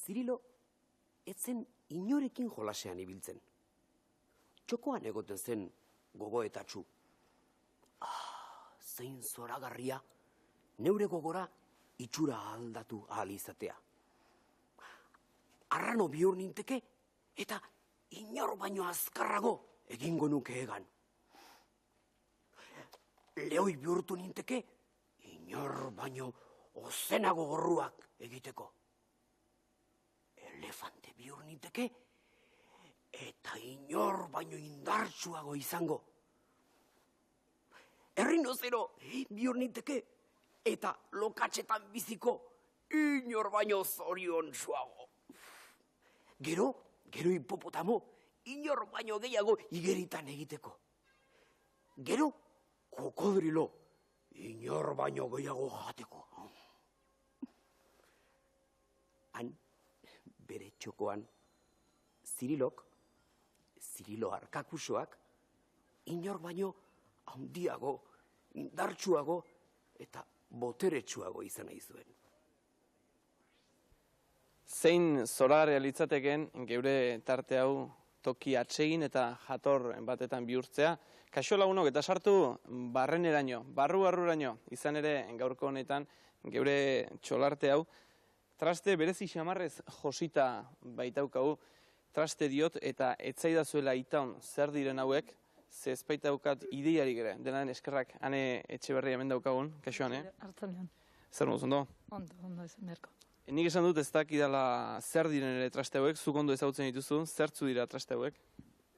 Zirilo, etzen inorekin jolasean ibiltzen. Txokoan egoten zen gogoetatxu. Zein zoragarria, neure gogora itxura aldatu ahal izatea. Arrano bihur ninteke, eta inor baino azkarrago egingo nuke egan. Leoi bihurtu ninteke, inor baino ozenago gorruak egiteko. Elefante bihur ninteke, eta inor baino indartsuago izango. Errinozero bihur ninteke, eta lokatxetan biziko inor baino zoriontsuago. Gero hipopotamo, inor baino gehiago igeritan egiteko. Gero, kokodrilo, inor baino gehiago jateko. Han, bere txokoan, Zirilo arkakusoak, inor baino handiago, indartsuago eta boteretsuago izan nahi zuen. Zein zoragarria litzateken geure tarte hau toki atsegin eta jator batetan bihurtzea. Kaixo lagunok eta sartu barreneraino, barru-barruraino, izan ere gaurko honetan geure txolarte hau. Traste berezi xamarrez josita baitaukagu, traste diot eta etzaidazuela itaun zer diren hauek, ze ezbaitaukat ideiarik ere, denaren eskerrak, Ane Etxeberria hemen daukagun, kaixo Ane? Artzanian. Zer moduz, ondo? Ondo esan beharko. Nik esan dut ez dakidala zer diren ere traste hauek, zuk ondo ezagutzen dituzu, zertzu dira traste hauek?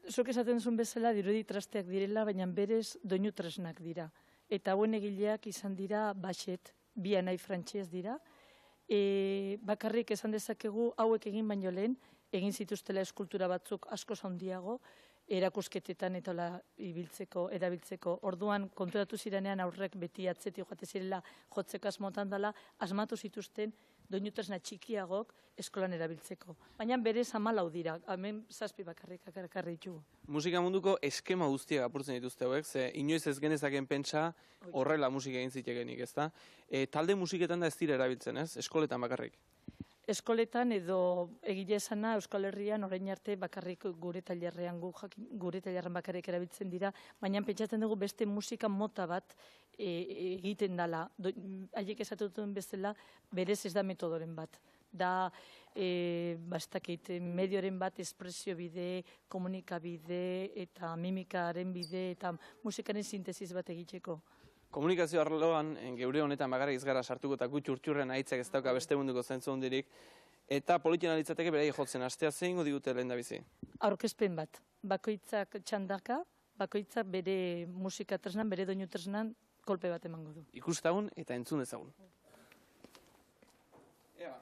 Zuk esaten zuen bezala dirudi trasteak direla, baina berez doinu tresnak dira. Eta hauen egileak izan dira baxet, bi anai frantxez dira. Bakarrik esan dezakegu hauek egin baino lehen, egin zituztela eskultura batzuk asko handiago, erakusketetan eta erabiltzeko. Orduan konturatu zirenean aurrek beti atzeti joate zirela jotzeko asmotan dela, asmatu zituzten doinu tresna txikiagok eskolan erabiltzeko. Baina berez 14 dira, hemen 7 bakarrik ditugu. Musika munduko eskema guztiak apurtzen dituzte hauek, ze inoiz ez genezaken pentsa horrela musika egin zitekenik, ezta? Talde musiketan da ez dira erabiltzen, ez? Eskoletan bakarrik. Eskoletan edo egile esana Euskal Herrian orain arte bakarrik gure tailerrean bakarrik erabiltzen dira, baina pentsatzen dugu beste musika mota bat egiten dela. Haiek esatutuen bezala berez ez da metodoren bat. Da, medioren bat espresio bide, komunikabide eta mimikaren bide eta musikaren sintesiz bat egiteko. Komunikazio arloan geure honetan bakarrik ez gara sartuko eta gutxurtxurren aitzak ez dauka beste munduko zentzu hondirik. Eta politian alitzateke berai jotzen, astea zein digute lehen da bizi? Aurkezpen bat. Bakoitzak txandaka, bakoitzak bere musika tresnan, bere doinu tresnan kolpe bat emango du. Ikustagun eta entzun dezagun. Ea.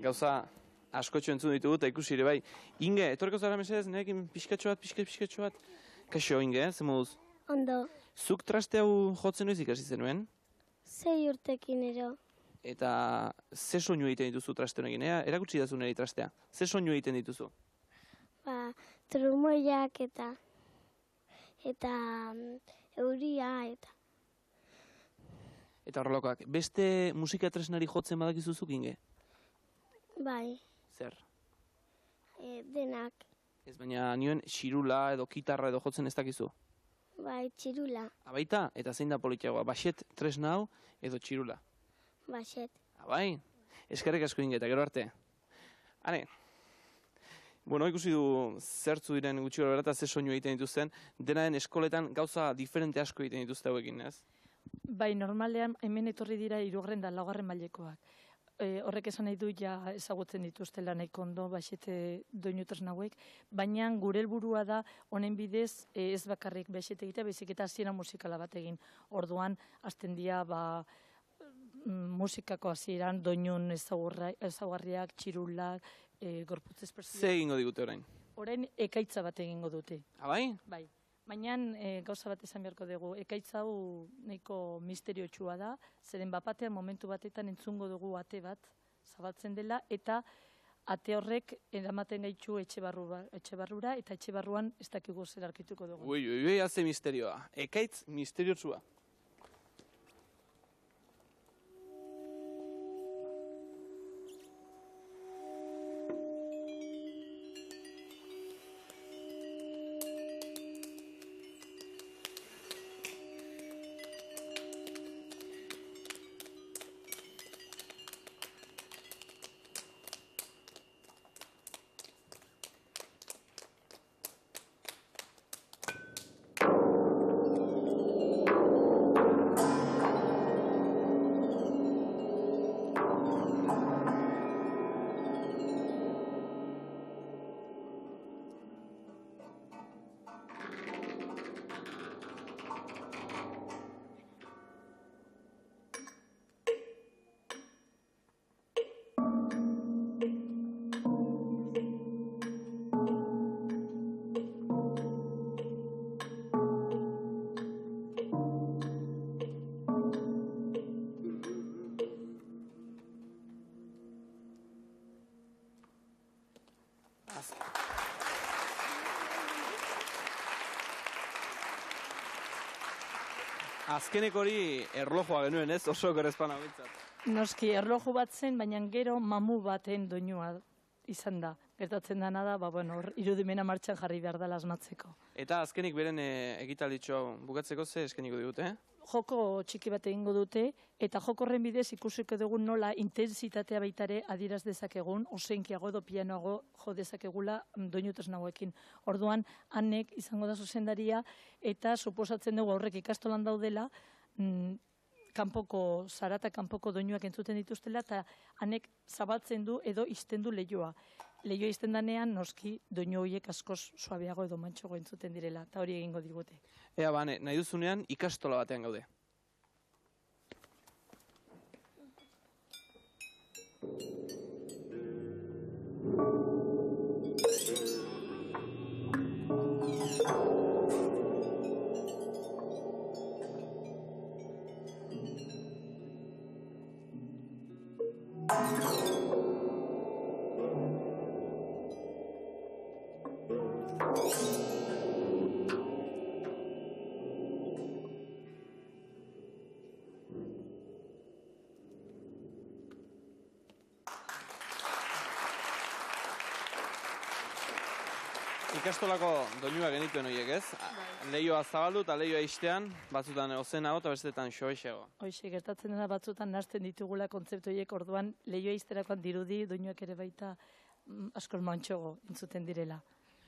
Gauza askotxo entzun ditugu eta ikusi ere bai. Inge, etorriko zara mesedez, nerekin pixkatxo bat? Kaixo, Inge, ze moduz? Ondo. Zuk traste hau jotzen noiz ikasi zenuen? 6 urtekin ero. Eta ze soinu egiten dituzu traste honekin? Erakutsi dazu niri trastea. Ze soinu egiten dituzu? Trumoiak eta euria eta. Eta horrelakoak, beste musika tresnari jotzen badakizuzuk, Inge? Bai. Zer? Denak. Ez baina nioen xirula edo kitarra edo jotzen ez dakizu? Bai, txirula. Abaita, eta zein da politiagoa, baxet tresna hau edo txirula? Baxet. Abai, eskerrik asko Inge eta gero arte. Hane, bueno, ikusi du zertzu diren gutxi gara eta ze soinu egiten dituzten, denaren eskoletan gauza diferente asko egiten dituzte hauekin, ez? Bai, normalean hemen etorri dira 3. eta 4. mailekoak. Horrek esan nahi du ja ezagutzen dituztela nahiko ondo baxete doinu tresna hauek, baina gure helburua da honen bidez ez bakarrik baxete egitea, baizik eta hasiera musikala bat egin. Orduan hasten dira musikako hasieran doinun ezaugarriak, txirulak, gorputz espresioak. Ze egingo digute orain? Orain ekaitza bat egingo dute. Bai? Bai. Mainan gauza bat esan beharko dugu. Ekaitza hau nahiko misteriotsua da, zeren bapatean momentu batetan entzungo dugu ate bat zabaltzen dela, eta ate horrek eramaten gaitu etxe barrura, eta etxe barruan ez dakigu zer aurkituko dugu. Ui, haze misterioa. Ekaitz misteriotsua. Azkenek hori erlojoa genuen, ez? Oso gerezpana bintzat. Noski, erloju bat zen, baina gero mamu baten doinua izan da. Gertatzen dana da, irudimena martxan jarri behar da asmatzeko. Eta azkenik beren egitalditxo bukatzeko ze eskeniko digute, Joko txiki bat egingo dute, eta joko horren bidez ikusiko dugu nola intensitatea baitare adieraz dezakegun, oseinkiago edo pianoago jo dezakegula doinu tresnauekin. Orduan, hanek izango da zuzendaria, eta suposatzen dugu aurrek ikastolan daudela, zarata kanpoko doinuak entzuten dituztela, eta hanek zabaltzen du edo izten du lehioa. Lehioa izten danean, noski, doinu horiek askoz suabeago edo mantxogo entzuten direla, eta hori egingo digute. Ea, bane, nahi duzunean ikastola batean gaude. Ikastolako doinua genituen horiek, ez? Lehioa zabaldu eta lehioa istean, batzutan ozenago eta bestetan xoexego. Hoxe, gertatzen dena batzutan nahasten ditugula kontzeptu horiek, orduan lehioa izterakoan dirudi doinuak ere baita askor mantxogo entzuten direla.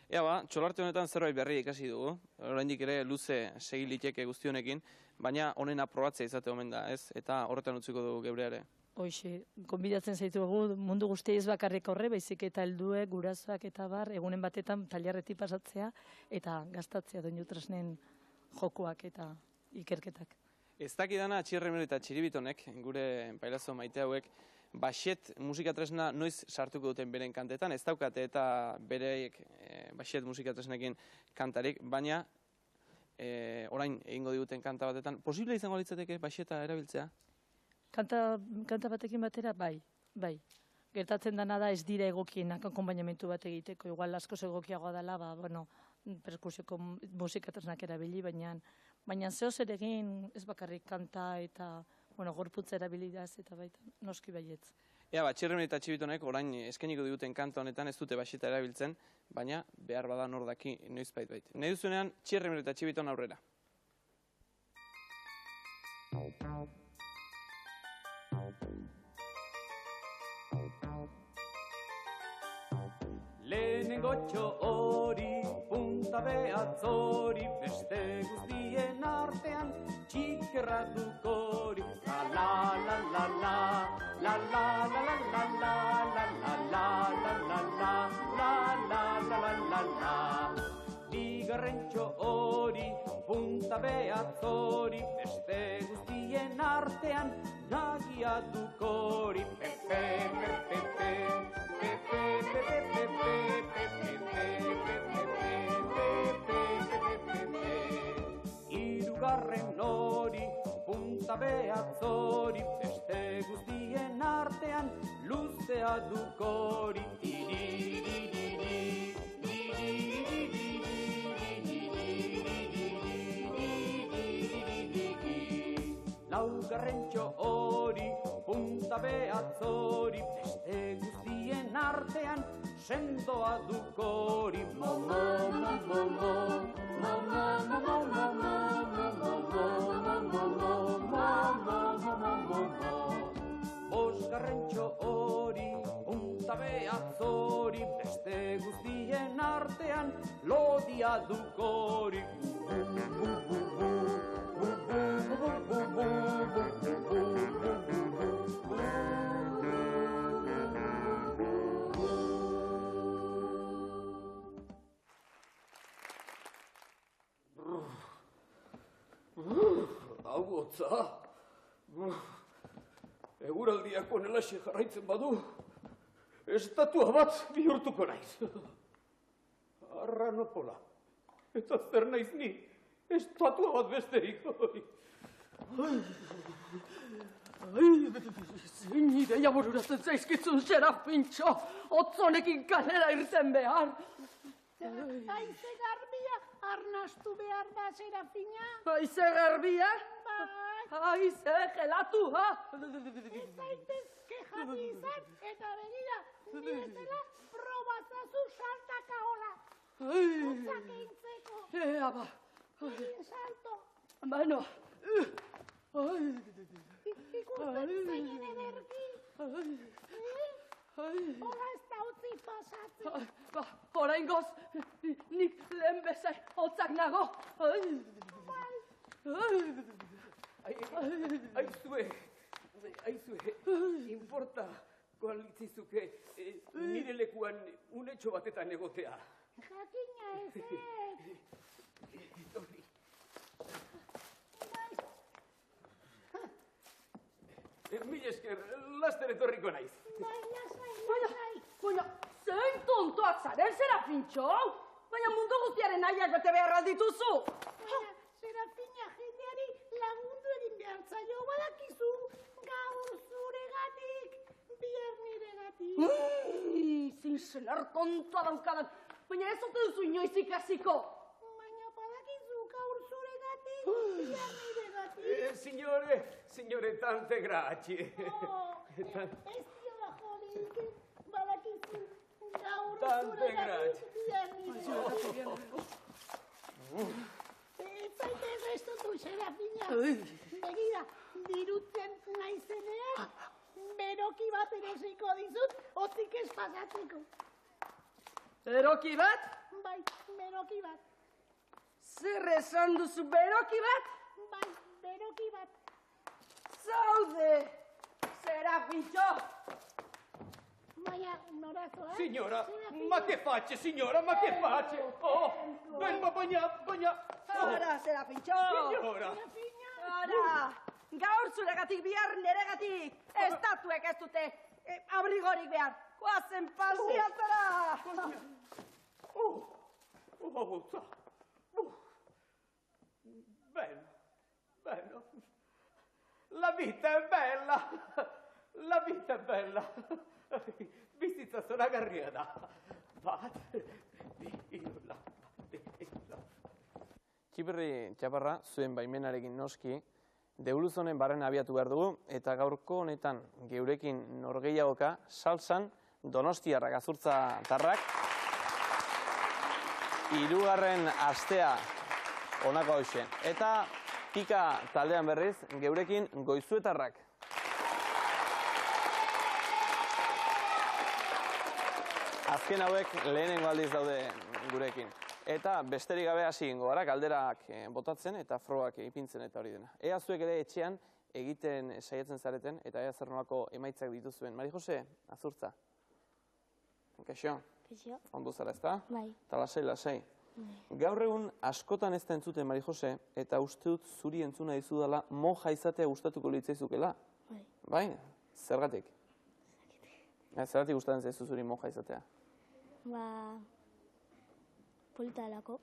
Ea txolarte honetan zerbait berri ikasi dugu, oraindik ere luze segi liteke guzti honekin, baina honen aprobatzea izate omen da, ez? Eta horretan utziko dugu geure ere. Hoxe, konbidatzen zaitugu mundu guztia ez bakarrik horre, baizik eta helduek, gurasoak eta bar, egunen batetan tailerretik pasatzea eta gastatzea doinu tresnen jokoak eta ikerketak. Ez dakidana Txirremero eta Txiribitonek, gure pailazo maite hauek, baxet musika tresna noiz sartuko duten beren kantetan, ez daukate eta bereik baxet musika tresnekin kantarik, baina orain egingo diguten kanta batetan, posible izango litzateke baxeta erabiltzea? Kanta batekin batera, bai. Gertatzen dena da ez dira egokienak akonpainamentu bat egiteko, igual askoz egokiagoa dela, perkusioko musikatresnak erabili, baina zeo zer egin ez bakarrik kanta eta gorputza erabilidaz eta baita noski baietz. Ea, Txirremero eta Txiribitonek orain eskeniko diguten kanta honetan ez dute baxeta erabiltzen, baina behar bada nor daki noizbait bait. Nahi duzunean Txirremero eta Txibiton aurrera. Lehenengotxo hori, punta behatzori, beste guztien artean txikerratuko hori. La la la la, la la la la la la, la la la la la la, la la la la la la. Bigarrentxo hori, punta behatzori, beste guztien artean nagiatuko hori. Pepe, pepe, pepe, pepe, pepe, pepe, pepe, pepe. punta behatz hori, beste guztien artean, luzea dukori. Laugarrentxo hori, punta behatz hori, beste guztien artean, sendoa dukori. Bosgarrentxo hori, punta behatz hori, beste guztien artean, lodia dukori. Hau hotza. Eguraldiak onelaxe jarraitzen badu, estatua bat bihurtuko naiz. Arranopola. Eta zer naiz ni? Estatua bat besterik. Zein ideia bururatzen zaizkizun, Serafintxo, otzonekin kalera irten behar. Haize garbia arnastu behar da, Serafina. Haize garbia? Bai. Haize gelatu, ha? Ez zaitezke jati izan, eta begira, nietela probatzazu saltaka hola. Utzak eintzeko. Ea ba. Egin salto. Bueno. Ikusten zeinen ederki. Hola ez da utzi pasatzen. Oraingoz, nik lehen bezain hotzak nago. Aizue, importa koalitzizuke nire lekuan unetxo batetan egotea. Jakina ez. Mil esker, laster etorriko naiz. Baina, zein tontoak zaren, Serafintxo? Baina mundu guztiaren nahiak bete behar dituzu. Serafina jendeari lagundu egin behar zaio, badakizu, gaur zuregatik, bihar niregatik. Zin senar tontoa daukadan, baina ez ote duzu inoiz ikasiko. Baina badakizu, gaur zuregatik, bihar niregatik. Signore, tante grazie. Ez diola jolik, badakizu, gaur Tante zuregatik, bihar niregatik. Zaitez estutu, Serafina. Begira, dirutzen naizenean, beroki bat erosiko dizut, otzik ez pasatzeko. Beroki bat? Bai, beroki bat. Zer esan duzu beroki bat? Bai, beroki bat. Zaude, Serafintxo! Baina, norazo, Signora, ma che faccia, signora, ma che faccia? Oh, baina... Ara, Serafintxo! Signora! Ara, gaur zuregatik bihar neregatik. Estatuek ez dute abrigorik behar. Koazen pasiatara! Botza. Bello. La vita è bella. Bizitza zoragarria da. Bat, bila. Txiperri txaparra, zuen baimenarekin noski, Deuluzonen barren abiatu behar dugu, eta gaurko honetan geurekin norgehiagoka, salsan Donostiarrak Azurtza tarrak. Hirugarren astea honako hauxe. Eta pika taldean berriz, geurekin Goizuetarrak. Azken hauek lehenengo aldiz daude gurekin. Eta besterik gabe hasi egingo gara, galderak botatzen eta frogak ipintzen eta hori dena. Ea zuek ere etxean egiten saiatzen zareten eta ea zer nolako emaitzak dituzuen. Mari Jose, Azurtza. Kaixo? Kaixo. Ondo zara, ezta? Bai. Eta lasai. Gaur egun askotan ez da entzuten, Mari Jose, eta uste dut zuri entzuna dizudala moja izatea gustatuko litzaizukela. Bai. Bai? Zergatik? Zergatik gustatzen zaizu zuri moja izatea? Polita alako.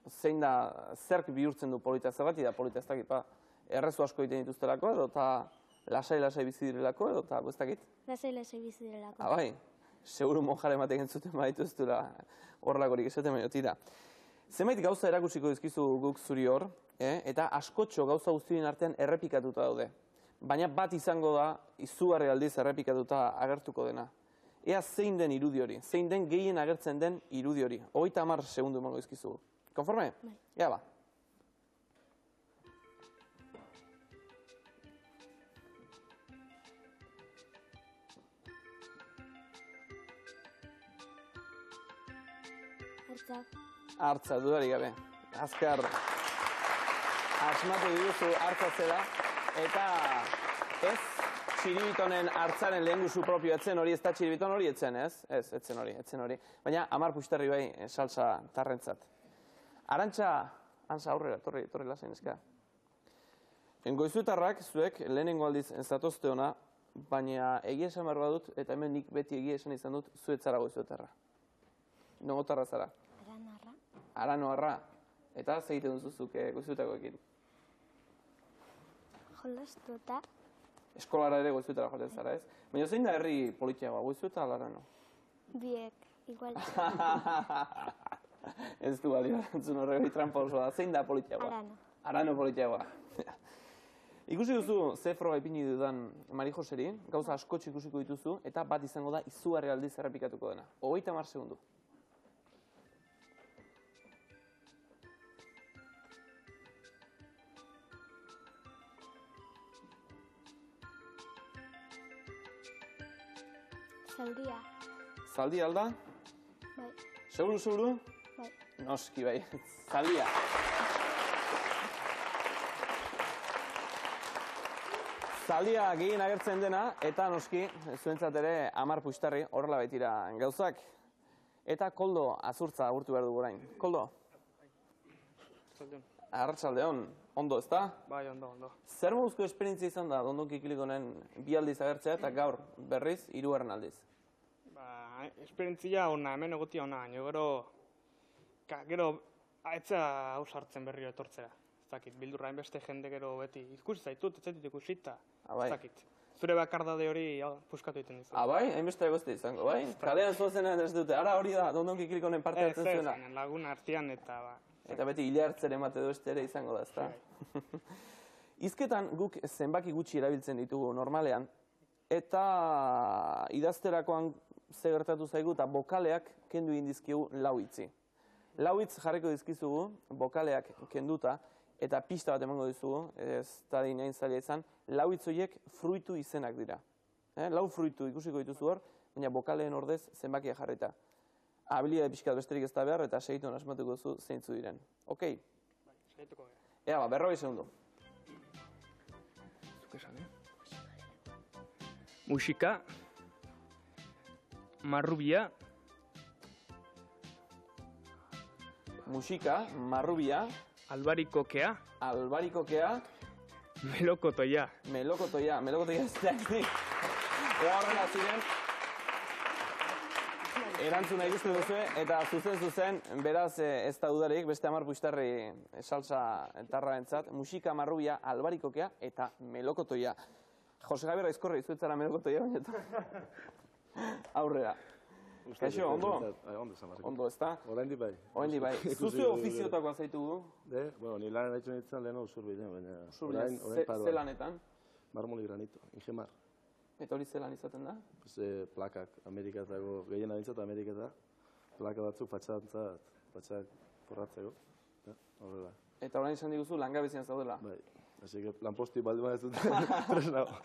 Zein da, zerk bihurtzen du polita, zergatik da polita, ez dakit, errezu asko egiten dituztelako, edo eta lasai-lasai bizi direlako, edo eta ez dakit? Lasai bizi direlako. Bai, seguru monjaren batek entzuten baditu ez duela horrelakorik esaten baino tira. Zenbait gauza erakusiko dizkizu guk zuri hor, eta askotxo gauza guztien artean errepikatuta daude. Baina bat izango da, izugarri aldiz errepikatuta agertuko dena. Ea zein den irudi hori, zein den gehien agertzen den irudi hori. 30 segundu emango dizkizugu. Konforme? Bai. Ea ba. Hartza. Hartza, dudarik gabe. Azkar asmatu diguzu hartza zela, eta ez txiribitonen hartzaren lehengusu propio etzen hori, ez da txiribiton hori etzen, ez? Ez, etzen hori. Baina 10 pusterri bai salsa tarrentzat. Arantxa, Antza aurrera, torri lasain eska. Goizuetarrak, zuek, lehenengo aldiz zatozte ona, baina egia esan behar badut, eta hemen nik beti egia esan izan dut, zuetzara goizuetarra. Nogotarra zara? Aranarra. Aranoarra. Eta zegiten duzuzuk goizuetakoekin. Jolastuta. Eskolara ere goizuetara joaten zara, ez? Baina zein da herri politiagoa, goizueta ala Arano? Biek. Igual. Ez du balio, entzun horregi trampa osoa. Zein da politiagoa? Arano. Arano politiagoa. Ikusi duzu ze froga ipini dudan Mari Joseri, gauza askotxo ikusiko dituzu, eta bat izango da izugarri aldiz errepikatuko dena. 30 segundu. Zaldia. Zaldi alda? Bai. Seguru? Bai. Noski bai, zaldia. Zaldia gehien agertzen dena, eta noski, zuentzat ere 10 pusterri horrela baitira gauzak. Eta Koldo Azurtza agurtu behar dugu orain. Koldo? Arratsaldeon, ondo, ezta? Bai, ondo. Zer moduzko esperientzia izan da Dondonki Kilikonen 2 aldiz agertzea eta gaur berriz 3. aldiz? Ba, esperientzia ona, hemen egotia ona, gero etza hau sartzen berriro etortzera. Ez dakit, bildurra beste jende gero beti ikusi zaitut, ez zaitut ikusita. Ez dakit. Zure bakardade hori puskatu egiten dizu. Bai, hainbeste egozte izango, bai? Kalean zozenean ez dute, ara hori da Dondonki Kilikonen parte hartzen zuena. Ez, laguna artean eta ba. Eta beti hile hartzeren bat edo ere izango da, ezta? Hizketan guk zenbaki gutxi erabiltzen ditugu normalean, eta idazterakoan ze gertatu zaigu eta bokaleak kendu egin dizkigu 4 hitzi. 4 hitz jarriko dizkizugu, bokaleak kenduta, eta pista bat emango dizugu, ez da hain zaila izan, 4 hitz horiek fruitu izenak dira. 4 fruitu ikusiko dituzu hor, baina bokaleen ordez zenbakia jarrita. Habilidade pixkat besterik ez da behar, eta segituen asmatuko duzu zeintzu diren. Okei? Bai, segituko gara. Ea, 40 segundu. Zuk esan, Musika. Marrubia. Musika, marrubia. Albarikokea. Albarikokea. Melokotoia. Melokotoia ez da ezik. Ea horrela ziren. Erantzuna ikusten duzu, eta zuzen, beraz ez da dudarik, beste 10 pusterri salsa tarraentzat, musika, marrubia, albarikokea eta melokotoia. Jose Javier Aizkorri, zuetzara melokotoia baina aurrera. Kaixo, ondo? Ondo, ez da? Oraindik bai. Oraindik bai. Zuzio ofiziotakoa zaitugu? Bueno, ni lan egiten nintzen leheno Usurbilen, baina orain paroa. Ze lanetan? Marmoli granito, Ingemar. Eta hori zelan izaten da? Plakak, Ameriketako, gehien adintzat Ameriketa, plaka batzuk patxak forratzeko, horrela. Eta orain izan diguzu langabezian zaudela? Bai, hasi que lanpostu baldu ez dut tresnago.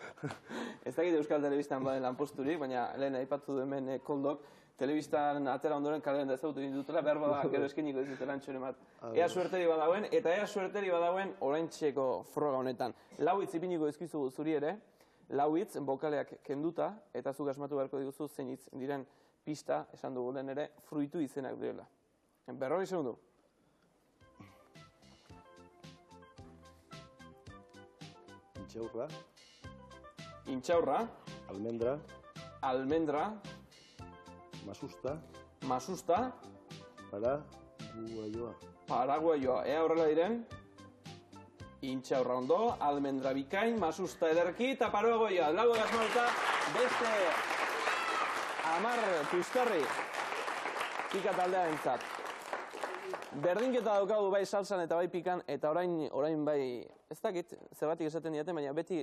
Ez dakit Euskal Telebistan baden lanposturik, baina lehen aipatu du hemen Koldok, telebistan atera ondoren kalean da ezagutu dutela, behar bada gero eskeniko dizutela antxoren bat. Ea suerteri badauen, eta ea suerteri badauen oraintxeko froga honetan. 4 hitz ipiniko dizkizugu zuri ere, 4 hitz, bokaleak kenduta, eta zuk asmatu beharko diguzu zein hitz diren pista, esan dugu lehen ere, fruitu izenak direla. 40 segundu. Intxaurra. Intxaurra. Almendra. Almendra. Masusta. Masusta. Paraguayoa. Paraguayoa. Ea horrela diren? Intxaurra ondo, almendra bikain, masusta ederki, eta paroa goia. Lago gazmauta, beste 10 pustarri. Pika taldea entzat. Berdinketa daukagu bai salsan eta bai pikan, eta orain bai, ez dakit, zergatik esaten diate, baina beti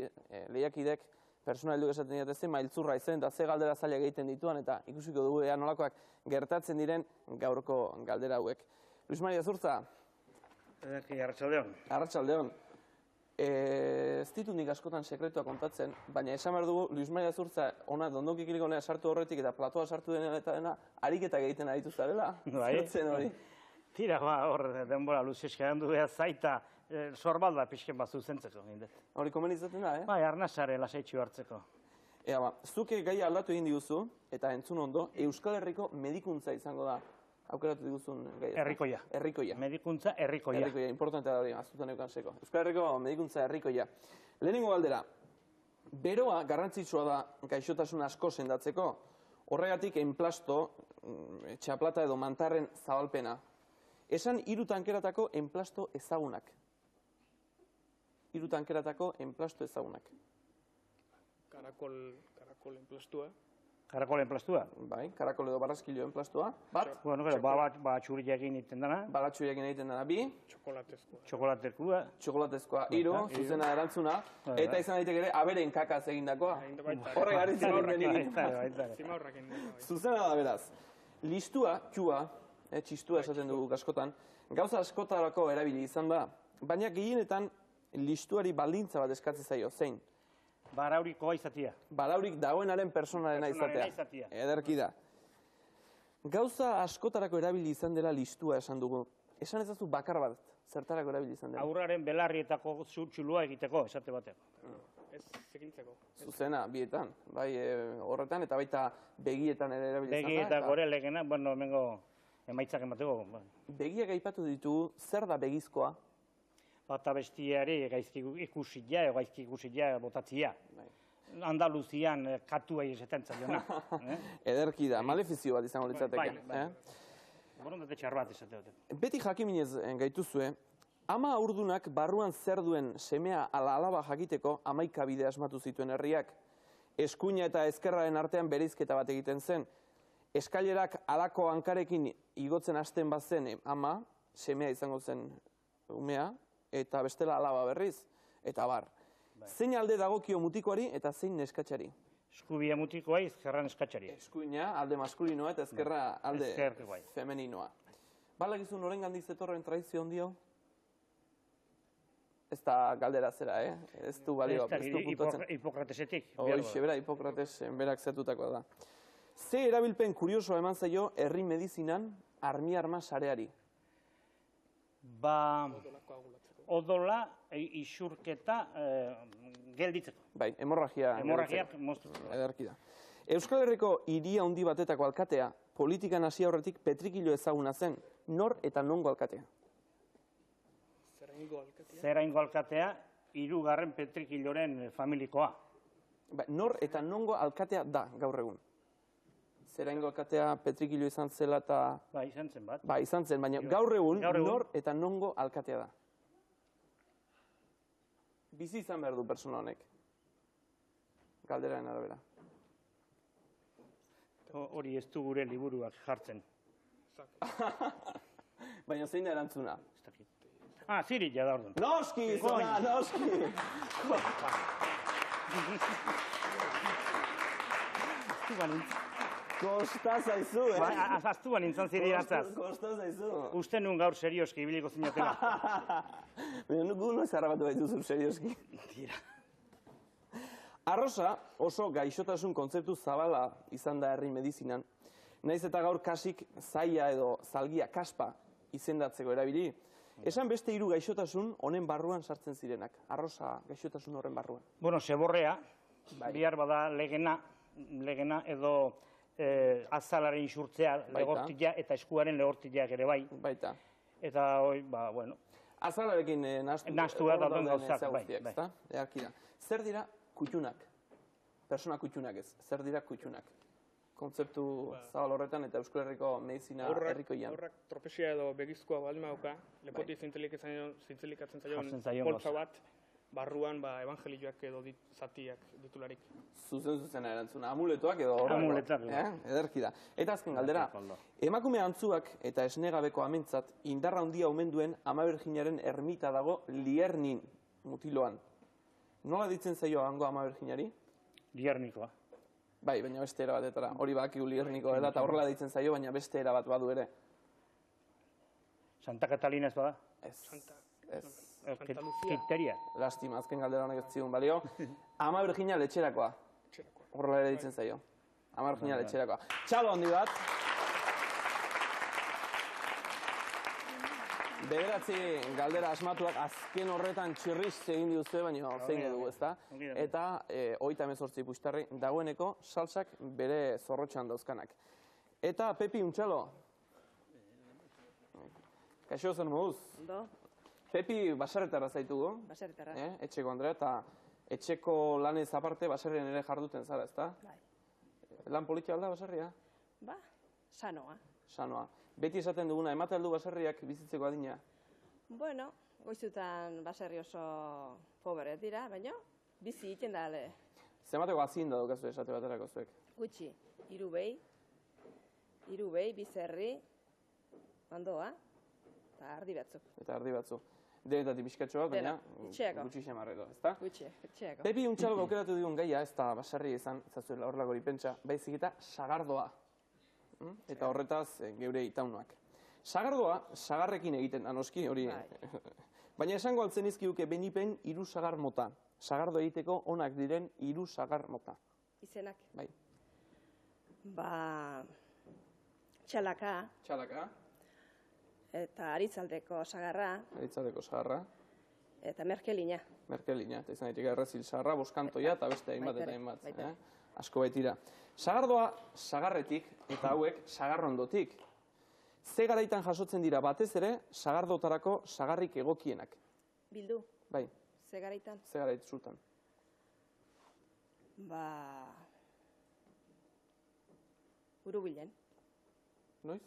lehiakidek, persona heldu esaten diate, ze mailtzurra izen, eta ze galdera zaila egiten dituan, eta ikusiko dugu ea nolakoak gertatzen diren gaurko galdera hauek. Luis Maria Zurtza. Arratsaldeon. Arratsaldeon. Ez ditut nik askotan sekretua kontatzen, baina esan behar dugu Luis Maria Zurtza ona dondoki kilikonea sartu horretik eta platoa sartu denen eta dena ariketak egiten aritu zarela. Zertzen hori. Tira, hor denbora luzizka handu behar zaita sorbalda pixken bat zuzentzeko. Hori komen izaten da, Bai, arnazare lasaitxu hartzeko. Ea ba, zuke gaia aldatu egin diguzu, eta entzun ondo, Euskal Herriko medikuntza izango da. Aukeratu diguzun gaia. Herrikoia. Herrikoia. Medikuntza herrikoia. Herrikoia, importantea da hori, aztutan eukanseko. Euskal Herriko medikuntza herrikoia. Lehenengo galdera, beroa garrantzitsua da gaixotasun asko sendatzeko. Horregatik enplasto, txaplata edo mantarren zabalpena. Esan 3 tankeratako enplasto ezagunak. 3 tankeratako enplasto ezagunak. Karakol enplastua. Karakol enplastua? Bai, karakol edo barraskilo enplastua. Bat? Bueno, batxuria egin egiten dana. Baratxuria egin egiten dana. 2. Txokolatekoa. Txokolatezkoa. 3, zuzena erantzuna. Eta izan daiteke ere, aberen kakaz egindakoa. Horrek garitzen egin zuzena da beraz. Listua, txua, txistua esaten dugu askotan, gauza askotarako erabili izan da, baina gehienetan listuari baldintza bat eskatzen zaio, zein? Baraurikoa izatea. Baraurik dagoenaren personarena izatea. Ederki da. Gauza askotarako erabili izan dela listua esan dugu. Esan ezazu bakar bat, zertarako erabili izan dela. Aurraren belarrietako txulua egiteko, esate bateko. Ez zikintzeko. Zuzena, bietan. Bai, horretan, eta baita begietan ere erabili izan da. Begietako ere legena, bueno, hemengo emaitzak emateko. Begiak aipatu ditugu, zer da begizkoa? Bata bestiari gaizki ikusia, gaizki ikusia botatzia. Andaluzian katua izaten zaiona. Ederki da, malefizio bat izango litzateke. Borondate txar bat izatea. Beti jakiminez gaituzue, ama urdunak barruan zer duen semea ala alaba jakiteko 11 bide asmatu zituen herriak. Eskuina eta ezkerraren artean bereizketa bat egiten zen. Eskailerak alako hankarekin igotzen hasten bazen ama, semea izango zen umea, eta bestela alaba berriz, eta bar. Zein alde dagokio mutikoari eta zein neskatxari? Eskubia mutikoa, ezkerra neskatxari. Eskuina, alde maskulinoa eta ezkerra alde femeninoa. Balagizun noren gandik zetorren tradizio ondio? Ez da galdera zera, Ez du balio, ez du puntuatzen. Hipokratesetik. Hoxe, bera, Hipokrates berak zertutako da. Ze erabilpen kuriosoa eman zaio herri medizinan armi-arma sareari? Odola isurketa gelditzeko. Bai, hemorragia. Hemorragiak moztuko. Ederki da. Euskal Herriko hiria handi batetako alkatea, politikan hasi aurretik petrikilo ezaguna zen, nor eta nongo alkatea? Zeraingo alkatea, 3. petrikiloren familikoa. Nor eta nongo alkatea da gaur egun? Zeraingo alkatea petrikilo izan zela eta... Ba, izan zen bat. Ba, izan zen, baina gaur egun nor eta nongo alkatea da. Bizi izan behar du persona honek. Galderaren arabera. Hori ez du gure liburuak jartzen. Baina zein da erantzuna? Zirila da orduan. Noski, zona, noski! Kosta zaizu, Azaztuan nintzen zirilatzaz. Kosta zaizu. Uste nun gaur serioski ibiliko zinatela. Baina gu noiz harrapatu baituzu serioski. Arrosa oso gaixotasun kontzeptu zabala izan da herri medizinan. Naiz eta gaur kasik zaila edo zalgia kaspa izendatzeko erabili. Esan beste 3 gaixotasun honen barruan sartzen zirenak. Arrosa gaixotasun horren barruan. Bueno, seborrea, bihar bada legena edo azalaren isurtzea, legortila eta eskuaren legortilak ere bai. Baita. Eta hoi, bueno. Azalarekin nastu da duen gauzak, bai. Zer dira kutxunak? Persona kutxunak ez. Zer dira kutxunak? kontzeptu zabal horretan eta Euskal Herriko medizina herrikoian. Aurrak tropesia edo begizkoa baldin badauka, lepoti zintzilikatzen Jartzen zaion zaion poltsa gauza. bat, barruan evangelioak edo zatiak ditularik. Zuzena erantzuna, amuletoak edo horrako. Amuletak, Ederki da. Eta azken galdera, emakume antzuak eta esnegabeko amentzat indarra handia omen duen Ama Birjinaren ermita dago Liernin mutiloan. Nola ditzen zaio hango Ama Birjinari? Liernikoa. Bai, baina beste era batetara. Hori bakigu Lierniko dela eta horrela ditzen zaio, baina beste era bat badu ere. Santa Catalina ez bada? Ez. Santa Lucia. Kriteria. Lastima, azken galdera honek ez zigun balio. Ama Birjina letxerakoa. Horrela ere ditzen zaio. Ama Birjina letxerakoa. Txalo handi bat. Bederatzi galdera asmatuak azken horretan txirriz egin diuzue, baina zein dugu, ezta? Eta 38 puxtarri dagoeneko salsak bere zorrotxan dauzkanak. Eta Pepi Untxalo. Kaixo zer moduz? Ondo, Pepi baserretara zaitugu. baserretara. Etxeko Andrea, eta etxeko lanez aparte baserrian ere jarduten zara, ezta? Bai. Lan politia alda baserria? Ba, sanoa. Sanoa. Beti esaten duguna, emate aldu baserriak bizitzeko adina? Bueno, goizutan baserri oso pobre dira, baina bizi egiten da ale. Zemateko azinda daukazu esate baterako zuek? Gutxi, hiru behi, bizerri, mandoa, eta ardi batzuk. Eta ardi batzu. Denetatik pixkatxo bat, baina itxeako. gutxi xamarreko, ezta? Gutxi, etxeako. Pepi Untxalo aukeratu digun gaia, ez da baserri izan, ez da horrelako hori pentsa, baizik eta sagardoa. Eta horretaz geure itaunoak. Sagardoa, sagarrekin egiten da, noski, hori. Baina esango altzen izkiuke benipen 3 sagar mota. Sagardo egiteko onak diren 3 sagar mota. Izenak? Bai. Ba, txalaka. Txalaka. Eta aritzaldeko sagarra. Aritzaldeko sagarra. Eta merkelina. Merkelina, eta izan daiteke errezil sagarra, boskantoia eta beste hainbat eta hainbat. Asko baitira. Sagardoa sagarretik eta hauek sagarrondotik. Ze garaitan jasotzen dira batez ere sagardotarako sagarrik egokienak. Bildu? Bai. Ze garaitan? Ze garait zurtan? Ba, urubilen. Noiz?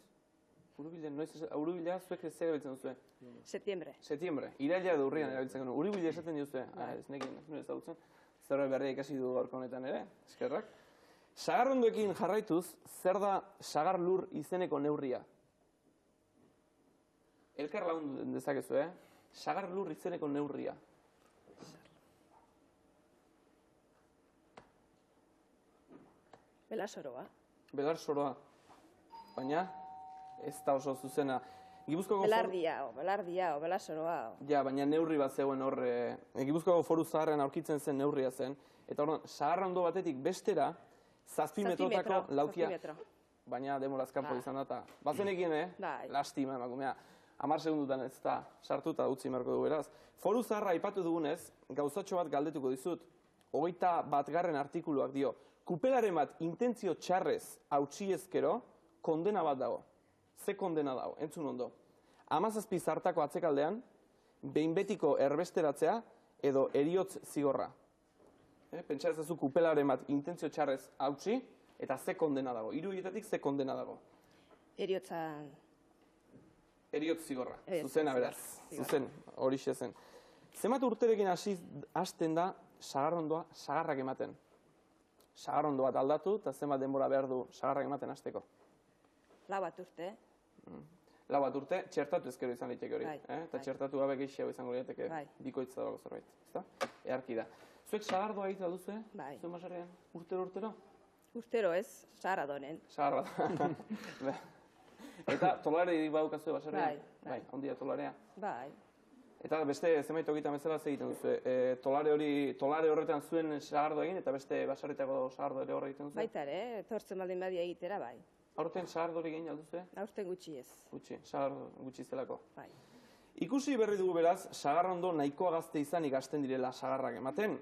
Urubilen, noiz? Urubila zuek ez erabiltzen duzue? Setiembre. Setiembre. Iraila edo urrian erabiltzen genuen. Urubila esaten duzue? Ez nekin, ez nuen ezagutzen. Zerre berria ikasi du gaurko honetan ere, eskerrak. Sagarrondoekin jarraituz, zer da sagar lur izeneko neurria? Elkar lagundu dezakezu, Sagar lur izeneko neurria. Belasoroa. Belasoroa. Baina, ez da oso zuzena. Belardia, belasoroa. Ja, baina neurri bat zegoen hor, Gipuzkoako Foru Zaharrean aurkitzen zen neurria zen. Eta hor, sagarrondo batetik bestera, 7 metrotako laukia. Baina demoraz kanpo izan da, eta bazenekien, lastima emakumea. 10 segundutan ez da, sartuta utzi marko du beraz. Foru Zaharra aipatu dugunez, gauzatxo bat galdetuko dizut. 21. artikuluak dio, kupelaren bat intentzio txarrez hautsiezkero, kondena bat dago. Ze kondena dago, entzun ondo. 17 zartako atzekaldean, behin betiko erbesteratzea edo heriotz zigorra. Pentsa ezazu kupelaren bat intentzio txarrez hautsi, eta ze kondena dago. 3 horietatik ze kondena dago. Heriotzan. Heriotz zigorra. Zuzena beraz. Zuzen, hori zen. Zenbat urterekin hasten da sagarrondoa sagarrak ematen. Sagarrondo bat aldatu, eta zenbat denbora behar du sagarrak ematen hasteko. 4 urte. 4 urte, txertatu ezkero izan liteke hori. Eta txertatu gabe gehiago izango liateke bikoitza dago zerbait. Earki da. Zuek sagardoa egitea duzu, zuen baserrian? Urtero? Urtero ez, sagarradonen. Sagarradonen. Eta tolare badukazue baserrian? Bai. Ondia tolarea? Bai. Eta beste zenbait tokitan bezala egiten duzu. Tolare horretan zuen sagardo egin, eta beste baserritako sagardo ere hor egiten duzu? Baita ere, etortzen baldin badia egitera, bai. Aurten sagardo hori egin alduzue? Aurten gutxi ez. Gutxi, sagardo gutxi zelako. Bai. Ikusi berri dugu beraz, sagarrondo nahikoa gazte izanik hasten direla sagarrak ematen.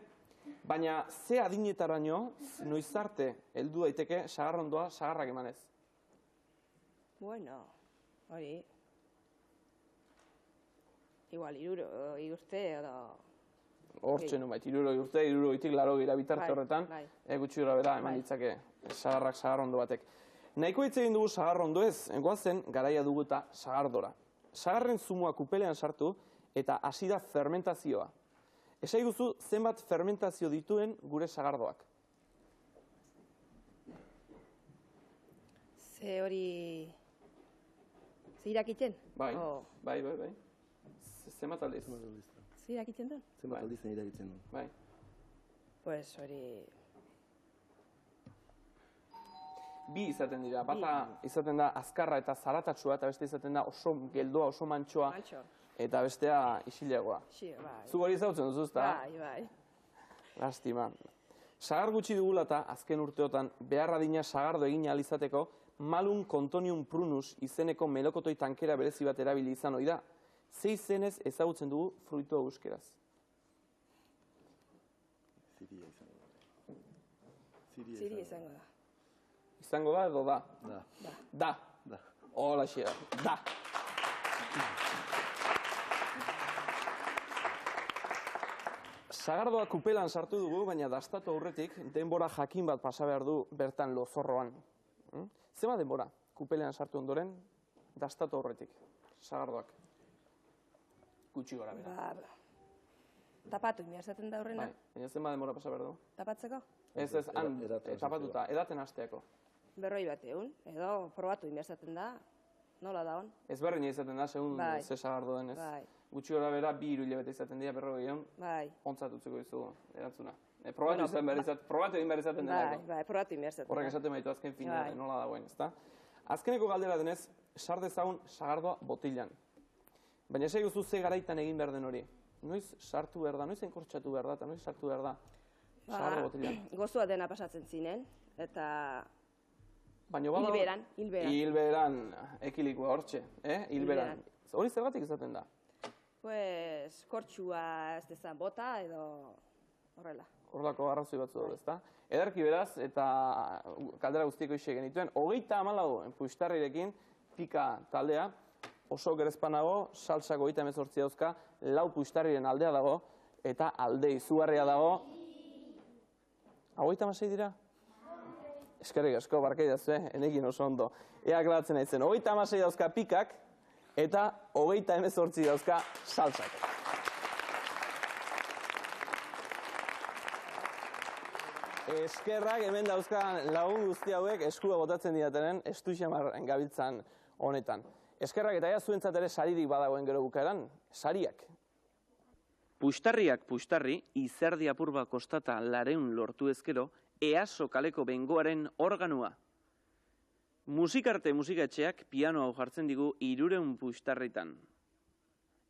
Baina, ze adinetaraino, noiz arte heldu daiteke sagarrondoa sagarrak emanez? Bueno, hori. Igual, 3 urte edo hortxe nubait, 60 urte, 60-tik 80 bitarte horretan, gutxi gara bera eman ditzake sagarrak sagarrondo batek. Nahiko hitz egin dugu sagarrondo ez, goazen garaia dugu eta sagardora. Sagarren zumua kupelean sartu eta hasi da fermentazioa. Esai guzu zenbat fermentazio dituen gure sagardoak. Ze hori... Ze irakiten? Bai. Zenbat aldiz? Ze irakiten duen? Zenbat aldiz irakitzen duen. Bai. Pues hori... Bi izaten dira, bata izaten da azkarra eta zaratatsua, eta beste izaten da oso geldoa, oso mantxoa, eta bestea isileagoa. Zu hori izautzen duzu, ezta? Bai. Lastima. Sagar gutxi dugula eta azken urteotan behar adina sagardo egin ahal izateko, Malum Contonium prunus izeneko melokotoi tankera berezi bat erabili izan ohi da. Ze izenez ezagutzen dugu fruitua euskeraz? Ziria izango da. Izango da edo da? Da. Hola xera, da. Sagardoa kupelan sartu dugu, baina dastatu aurretik denbora jakin bat pasa behar du bertan lozorroan. Zema denbora kupelean sartu ondoren dastatu aurretik, sagardoak? Gutxi gora bera. Tapatu, miazaten da horrena? Baina zema denbora pasa behar du? Tapatzeko? Ez, tapatuta, edaten hasteako. 40 egun, edo probatu inbertzaten da, nola da hon? Ez berdina izaten da, segun ze sagardo denez. Gutxi gora bera, 2 hilabete izaten dira 40 egun, ontzat utzeko dizu erantzuna. Probatu egin behar izaten denako. Bai, probatu inbertzaten da. Horrek esaten baitu azken fina nola dagoen, ezta? Azkeneko galdera denez, sar dezagun sagardoa botilan. Baina esai guzu ze garaitan egin behar den hori. Noiz sartu behar da, noiz enkortxatu behar da, eta noiz sartu behar da sagardo botilan. Gozua dena pasatzen zinen, eta... Hilberan. Hilberan, ekilikoa hortxe, hilberan. Hori zergatik izaten da? Pues, kortxua ez dezan bota edo horrela. Horrelako arrazoi batzu dugu, ezta? Ederki beraz, eta kaldera guztieko ise genituen, 34 puxtarrirekin pika taldea, oso gerezpanago, salsak 38 dauzka, 4 puxtarriren aldea dago, eta alde izugarria dago. 36 dira? Eskerrik asko, barkaidazu, enekin oso ondo. Ea aklaratzen naizen, 36 dauzka pikak, eta 38 dauzka salsak. Eskerrak hemen dauzkan lagun guzti hauek eskua botatzen diatenen estu xamar gabiltzan honetan. Eskerrak eta zuentzat ere saririk badagoen gero bukaeran, sariak. Puxtarriak puxtarri, izerdi apurba kostata 200 lortu ezkero, EASO kaleko bengoaren organua. Musikarte musikatxeak piano hau jartzen digu 300 puxtarritan.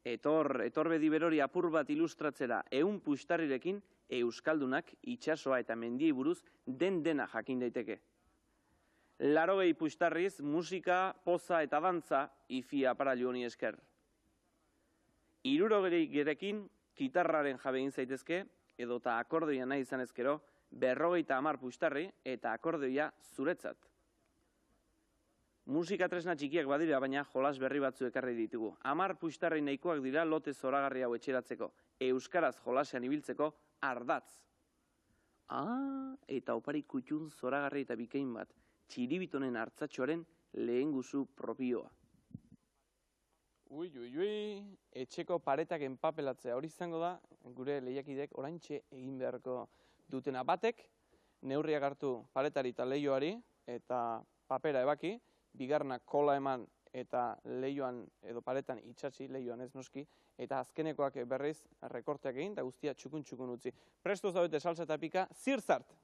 Etor bedi berori apur bat ilustratzera 100 puxtarrirekin, euskaldunak itsasoa eta mendiei buruz dena jakin daiteke. 80 puxtarriz, musika, poza eta dantza ifia aparailu honi esker. 60 gerekin, gitarraren jabe egin zaitezke, edota akordeoia nahi izan ezkero, 50 puxtarri eta akordeoia zuretzat. Musika tresna txikiak badira, baina jolas berri batzu ekarri ditugu. 10 puxtarri nahikoak dira lote zoragarri hau etxeratzeko, euskaraz jolasean ibiltzeko ardatz. Eta opari kutxun zoragarri eta bikain bat, txiribitonen hartzatxoaren lehen guzu propioa. Etxeko paretak enpapelatzea hori izango da, gure lehiakidek oraintxe egin beharko dutena. Batek, neurriak hartu paretari eta lehioari, eta papera ebaki, bigarna kola eman eta lehioan edo paretan itxatzi, lehioan ez noski, eta azkenekoak berriz rekorteak egin, eta guztia txukun utzi. Presto zaudete salsa eta pika, zirzart!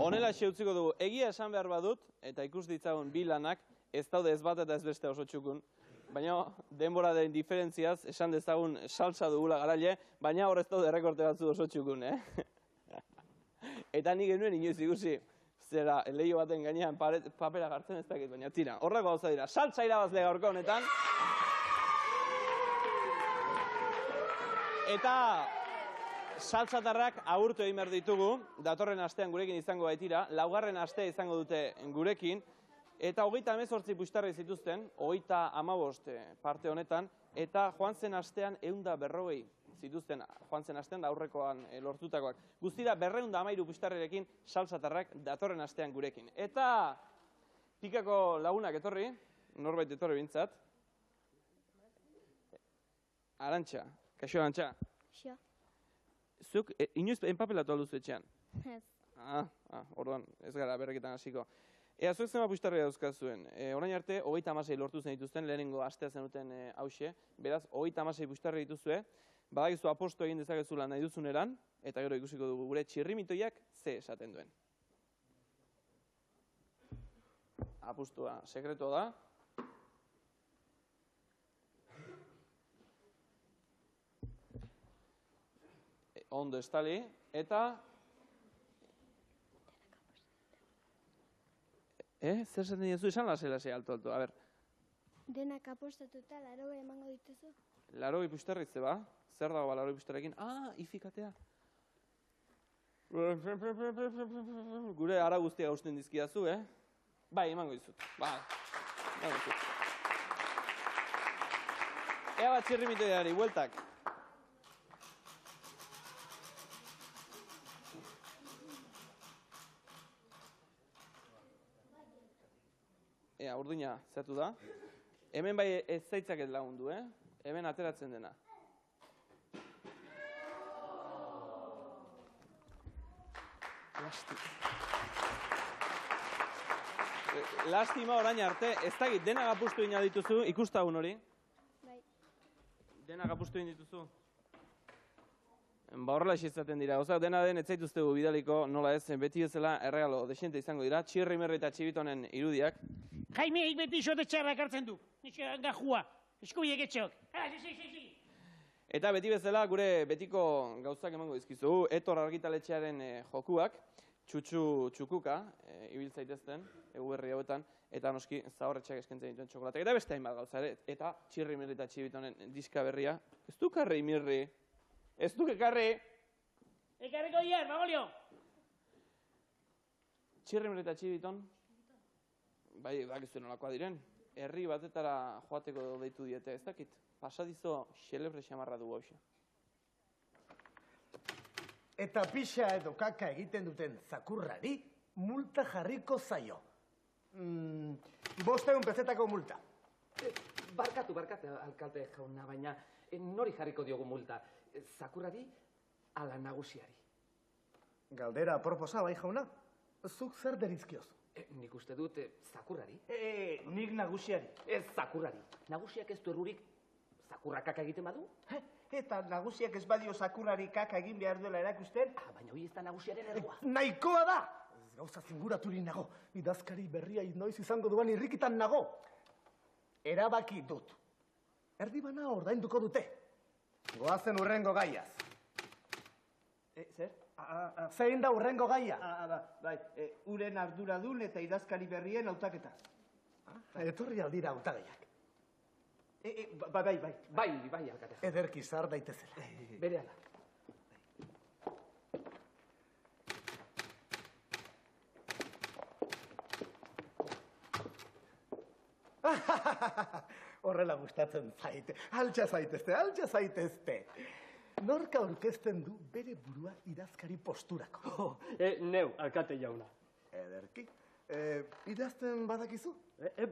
Honela utziko dugu, egia esan behar badut, eta ikus ditzagun bi lanak, ez daude ez bat eta ez beste oso txukun, baina denbora den diferentziaz, esan dezagun salsa dugula garaile, baina hor ez daude errekorte batzu oso txukun, Eta nik genuen inoiz ikusi, zera, lehio baten gainean papera gartzen ez dakit, baina tira, horreko gauza dira, salsa irabazle gaurko honetan. Eta saltzatarrak agurtu egin behar ditugu, datorren astean gurekin izango baitira, laugarren astea izango dute gurekin, eta 38 puxtarri zituzten, 35 parte honetan, eta joan zen astean 140 zituzten, joan zen astean aurrekoan lortutakoak. Guztira 213 puxtarrirekin saltzatarrak datorren astean gurekin. Eta pikako lagunak etorri, norbait etorri bintzat. Arantxa, kaixo Arantxa. Xo. Zuk, inoiz enpapelatu alduzu etxean? Ez. Orduan, ez gara berreketan hasiko. Ea, zuek zenba puxtarria dauzkazuen. Orain arte, 36 lortu zen dituzten, lehenengo astea zenuten hause. Beraz, 36 puxtarri dituzue. Badakizu aposto egin dezakezula nahi duzuneran, eta gero ikusiko dugu gure txirrimitoiak ze esaten duen. Apustua sekreto da. Ondo estali, eta... Zer zaten dira zu? Esan lasai, alto, a ber. Denak apostatuta, 80 emango dituzu. 80 puxtarritze ba? Zer dago 80 puxtarrekin? Ifikatea. Gure ara guztia gausten dizkidazu, Bai, emango dizut. Emango dizut. Ea bat txirrimitoiari, bueltak. Ea, urdina zertu da. Hemen bai ez zaitzaket lagundu, Hemen ateratzen dena. Lastima orain arte, ez dakit, denak apustu egin dituzu, ikustagun hori? Bai. Denak apustu egin dituzu? Horrela izaten dira, dena den ez zaituztegu bidaliko, nola ez, beti bezala erregalo desente izango dira, Txirrimerri eta Txibitonen irudiak. Jaime, beti isote txarrak hartzen du. Gajua, eskubiek etxeok. Eta beti bezala gure betiko gauzak emango dizkizu, Etor argitaletxearen jokuak, txukuka, ibiltzaitezten, eguberri hauetan, eta noski zahorretxeak eskentzen dituen txokolatek. Eta beste hainbat gauza ere, eta Txirrimerri eta Txibitonen diska berria. Ez du karri, Mirri. Ez du ekarri. Ekarriko dian, Magolio. Txirrimerri eta Txibiton. Bai, bakizu nolakoa diren. Herri batetara joateko deitu diete, ez dakit. Pasadizo xelebre xamarra du hauxe. Eta pixa edo kaka egiten duten zakurrari, multa jarriko zaio. 500 pezetako multa. Barkatu, alkalte jauna, baina nori jarriko diogu multa? Zakurrari ala nagusiari? Galdera aproposa, bai jauna? Zuk zer derizkiozu? Nik uste dut zakurrari. Nik nagusiari. Ez zakurrari. Nagusiak ez du errurik zakurra kaka egiten badu? Eta nagusiak ez badio zakurrari kaka egin behar duela erakusten? Baina hori ez da nagusiaren errua. Nahikoa da! Gauza zinguraturin nago. Idazkari berria noiz izango duan irrikitan nago. Erabaki dut. Erdibana ordainduko dute. Goazen urrengo gaiaz. Zer? Zein da urrengo gaia? Bai, uren arduradun eta idazkari berrien hautaketa. Etorri aldira hautagaiak. Bai, alkate. Ederki zar daitezela. Bere ala. Horrela gustatzen zait. Altxa zaitezte. Nork aurkezten du bere burua idazkari posturako? Neu, alkate jauna. Ederki. Idazten badakizu?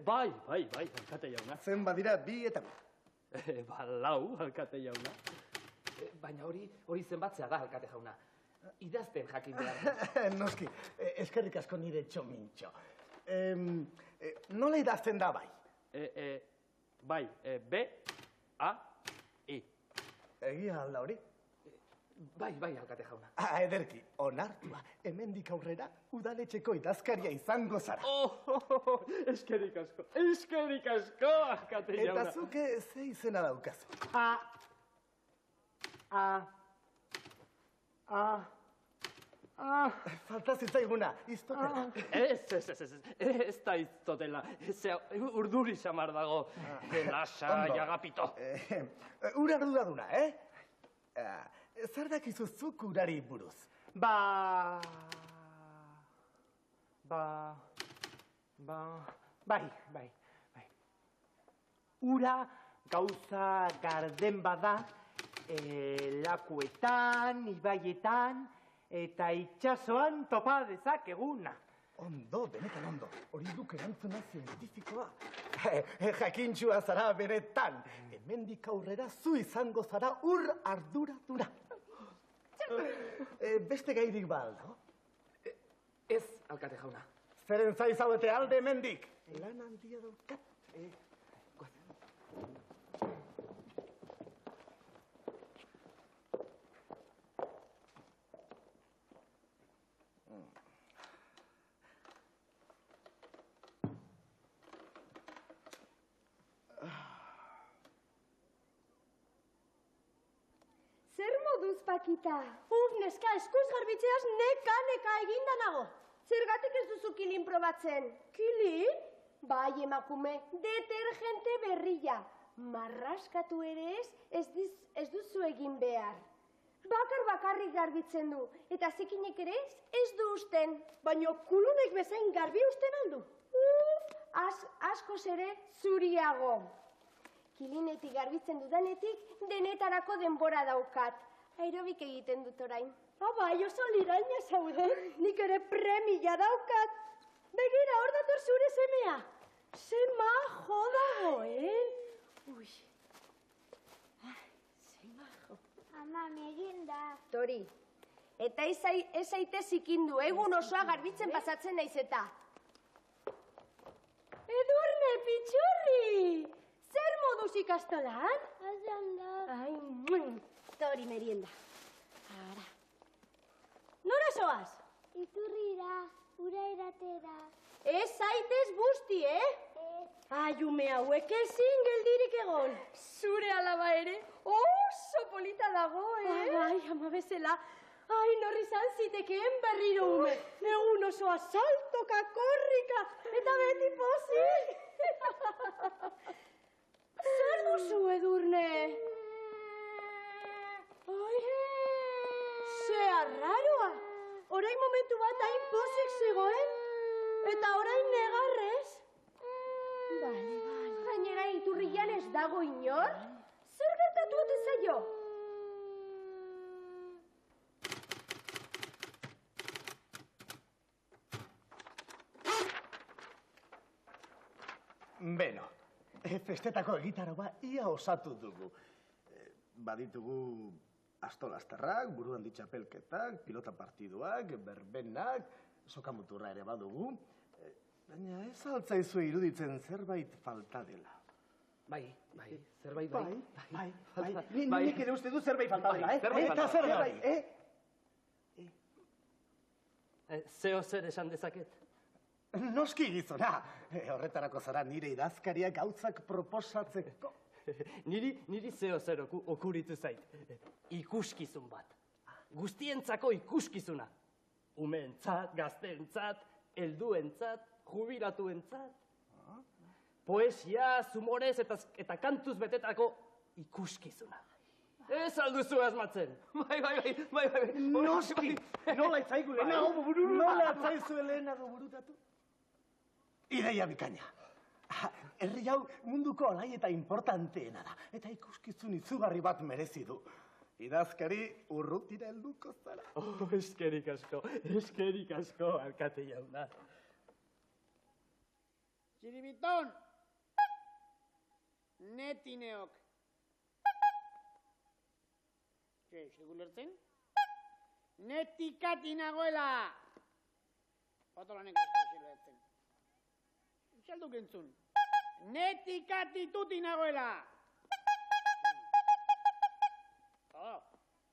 Bai, alkate jauna. Zen badira 2 eta 2. Lau, alkate jauna. Baina hori zenbatzea da, alkate jauna. Idazten jakin behar. Noski, eskerrik asko nire txomintxo. Nola idazten da bai? Bai, B-A-I. Egia alda hori? Bai, alkate jauna. Ederki, onartua, hemendik aurrera udaletxeko idazkaria izango zara. Eskerrik asko, alkate jauna. Eta zuke ze izena daukazu? Falta zitzaiguna, iztotela. Ez da iztotela. Urduri xamar dago. Lasa, jagapito. Ura arduraduna, Zer dakizu zuk urari buruz? Bai. Ura gauza garden bada, lakuetan, ibaietan, eta itxasoan topa dezakeguna. Ondo, benetan ondo. Hori duk erantzuna zientifikoa. Jakintxua zara benetan. Hemendik aurrera zu izango zara ur arduraduna. Beste gairik baldo? Ez, alkate jauna. Zeren zaizauete alde hemendik? Lan handia daukat. Zer moduz, Pakita? Neska, eskuz garbitzeaz neka eginda nago. Zergatik ez duzu kilin probatzen? Kilin? Bai, emakume, detergente berria. Marraskatu ere ez duzu egin behar. Bakarrik garbitzen du, eta zikinek ere ez du usten. Baina kulunek bezain garbi usten aldu. Askoz ere zuriago. Kilinetik garbitzen dudanetik denetarako denbora daukat. Aerobik egiten dut orain. Bai, oso liraina zaude. Nik ere premia daukat. Begira, hor dator zure semea. Ze majo dago, Ui. Ze majo. Ama, meginda. Tori, eta ez zaite zikindu, egun osoa garbitzen pasatzen naiz eta. Edurne, pitxurri! Zer moduz ikastolan? Tori, merienda. Ara. Nora zoaz? Iturrira, ura eratera. Ez zaitez busti, Ai, ume hauek ezin geldirik egon. Zure alaba ere, oso polita dago, Bai, ama bezala. Ai, norri izan zitekeen berriro ume. Egun osoa saltoka, korrika, eta beti pozik. Zer duzu, Edurne? Ai, ze arraroa. Orain momentu bat hain pozik zegoen, eta orain negarrez. Bale. Gainera iturrian ez dago inor? Zer gertatu ote zaio? Beno, festetako egitaroa ia osatu dugu. Baditugu astolastarrak, buruan ditxapelketak, pilota partiduak, berbenak, sokamuturra ere badugu. Baina ez altzaizu iruditzen zerbait falta dela. Bai, zerbait bai. Nik ere uste du zerbait falta dela, Eta zerbait, Zeo zer esan dezaket? Noski gizona, horretarako zara nire idazkariak gauzak proposatzeko. Niri zeo zer okuritu zait. Ikuskizun bat. Guztientzako ikuskizuna. Umeentzat, gazteentzat, helduentzat, jubilatuentzat. Poesia, humorez eta kantuz betetako ikuskizuna. Ez alduzu asmatzen. Bai. Noski, nola itzaigu lehenago burutatu? Nola itzaizu lehenago burutatu? Ideia bikaina. Herri hau munduko alai eta importanteena da. Eta ikuskizun izugarri bat merezi du. Idazkari urrutira helduko zara. Eskerik asko, alkate jauna. Txiribiton! Netineok. Ez dugu lertzen? Netikati nagoela! Otolanek ez dugu lertzen. Txalduk entzun. Netikati tuti nagoela! Oh,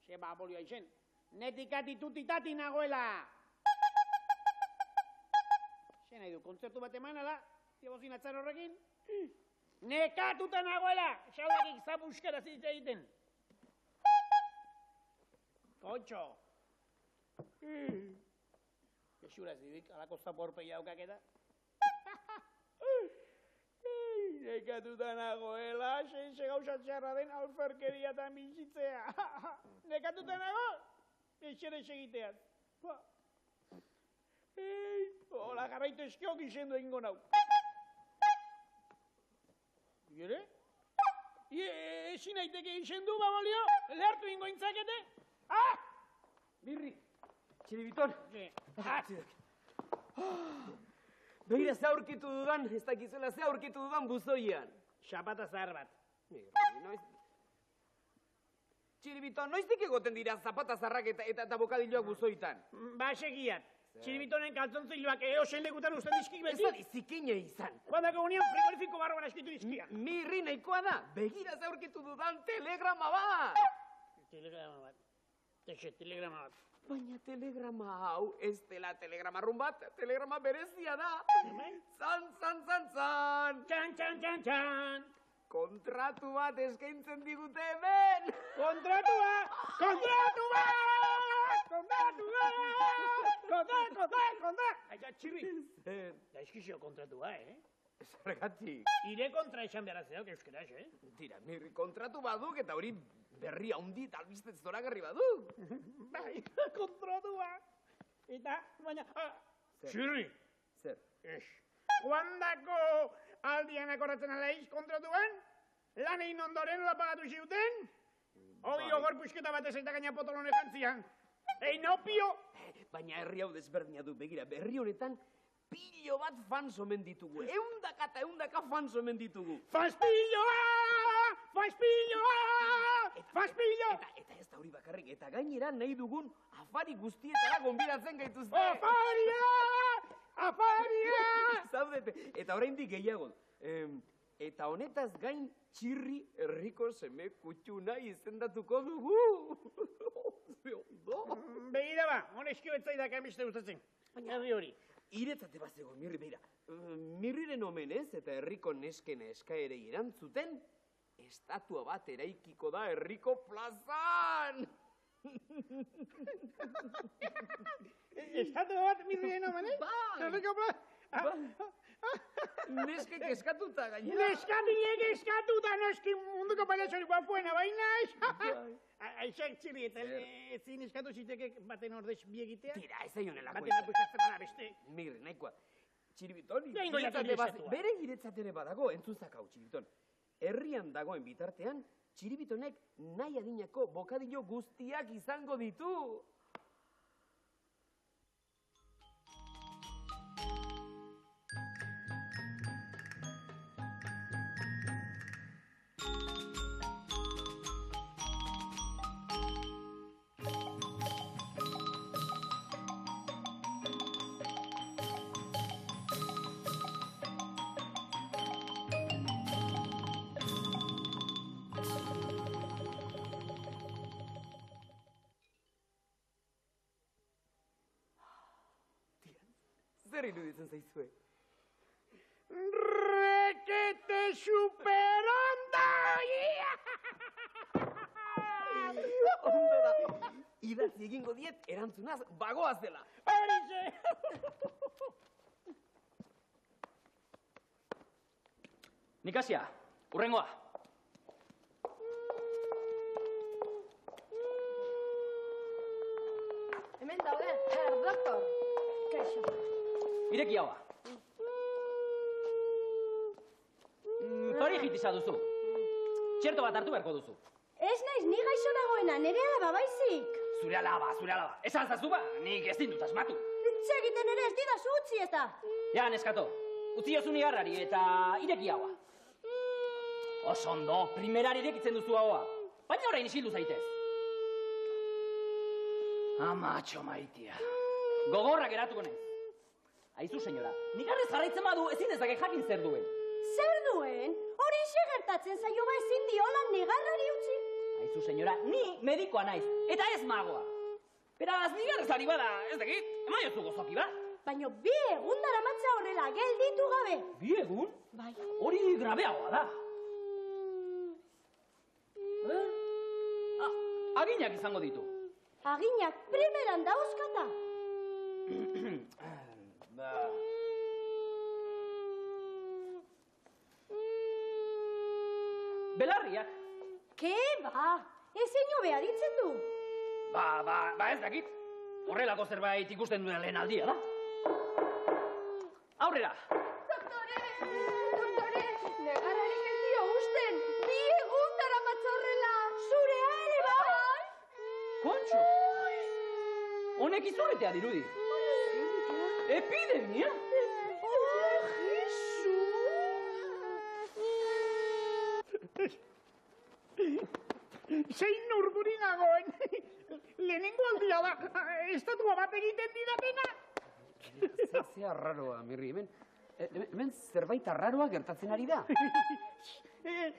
xe babolioa izen. Netikati tutitati nagoela! Xe nahi du, kontzertu bat eman, ala? Diabozin atzar horrekin? Nekatuta nagoela! Xaudakik zabuskara zitza egiten. Kontxo! Exuraz didik, alako zaporpei haukak eta. Nekatuta nagoela, xe gauza txarra den alferkeria eta bizitzea. Nekatuta nago, exere segiteaz. Hola, jarraitu eskiok izendu egingo nau. Gere? Ezin aiteke izendu, babolio? Lehartu ingo intzakete? Birri, Txiribiton. Begira, ze aurkitu dudan, ez dakizuela, ze aurkitu dudan buzoian. Xapata zahar bat. Txiribiton, noiztik egoten dira zapata zarrak eta bokadilloak buzoitan? Ba, segiat. Txiribitonen kaltzontzeiloak eosen lekutan usten dizkik beti. Ez da dizikine izan. Joandako union frigorifiko barroan askitu dizkia. Mirri nahikoa da, begira ze aurkitu dudan telegrama bat. Telegrama bat. Telegrama bat. Baina telegrama hau ez dela telegramarrun bat, telegrama berezia da. Zan. Txan. Kontratu bat eskaintzen digute hemen. Kontratua! Aita, txirri. Da eskizio kontratua, Zergatik. Ire kontra esan behar zeok euskeraz, Tira, mirri kontratu baduk eta hori berri haundi eta albiztez zoragarri baduk. Bai, kontratua. Eta, baina... Txirri. Zer? Ez. Joandako aldian akorratzen alaiz kontratuan, lan egin ondoren lapagatu ziuten, odio gorpusketa batez eta gaina potolone jantzian. Einopio! Baina herri hau desberdina du, begira, berri honetan pilo bat fans omen ditugu. Eundaka fans omen ditugu. Faspilloa! Eta ez da hori bakarrik, eta gainera nahi dugun afari guztietara gonbidatzen gaituzte. Afaria! Zaudete, eta oraindik gehiago. Eta honetaz gain txirri herriko seme kutxuna izendatuko dugu. Begira ba, honezkio etzaidak amiste gustatzen. Herri hori. Iretzate bazego, mirri, begira. Mirriren omenez eta herriko nesken eskaerei erantzuten, estatua bat eraikiko da herriko plazan! Estatua bat mirriren omenez? Herriko plazan? Neskek eskatuta gainera. Neskatilek eskatuta, noski munduko palazorik guapuena baina. Aixak txirri, eta ezin eskatu zitekek baten ordez biegitea. Tira, ez aionelako. Baten apustatzen bada beste. Mirri, nahikoa. Txiribiton, bere giretzat ere badago, entzunzak hau, Txiribiton. Herrian dagoen bitartean, Txiribitonek nahi adinako bokadillo guztiak izango ditu. Zer iruditzen zaizue? Rekete superonda! Ondo da! Idatzi egingo diet, erantzunaz, bagoaz dela! Horixe! Nikasia, urrengoa! Hemen daude, doktor. Kaixo. Ireki haua. bronkitis duzu. Txerto bat hartu beharko duzu. Ez naiz, ni gaixo dagoena, nire alaba baizik. Zure alaba. Esan zazu ba, nik ez dindut asmatu. Txegiten ere ez didazu utzi eta. Ja, neskato, utzi jozu nigarrari eta ireki haua. Oso ondo, primerari irekitzen duzu haua. Baina orain isildu zaitez. Amatxo maitia. Gogorrak eratuko naiz. Aizu, senyora, nigarrez jarraitzen badu ezin dezake jakin zer duen. Zer duen? Hori gertatzen zaio ba ezin diola negarrari utzi. Aizu, senyora, ni medikoa naiz, eta ez magoa. Beraz, nigarrez ari bada, ez dakit, emaiozu gozoki bat. Baina 2 egun daramatza horrela, gelditu gabe. 2 egun? Bai. Hori grabeagoa da. Aginak izango ditu. Aginak primeran dauzkata. Belarriak. Ke ba, ezin hobea ditzen du. Ba ez dakit. Horrelako zerbait ikusten duen lehen aldia da. Aurrera. Doktore, negarrarik ez dio usten. 2 egun daramatza horrela. Zurea ere bai. Kontxo. Honek izuretea dirudi. Epidemia. Zein urduri nagoen. Lehenengo aldia da, estatua bat egiten didatena. Zea arraroa, Mirri, hemen zerbait arraroa gertatzen ari da.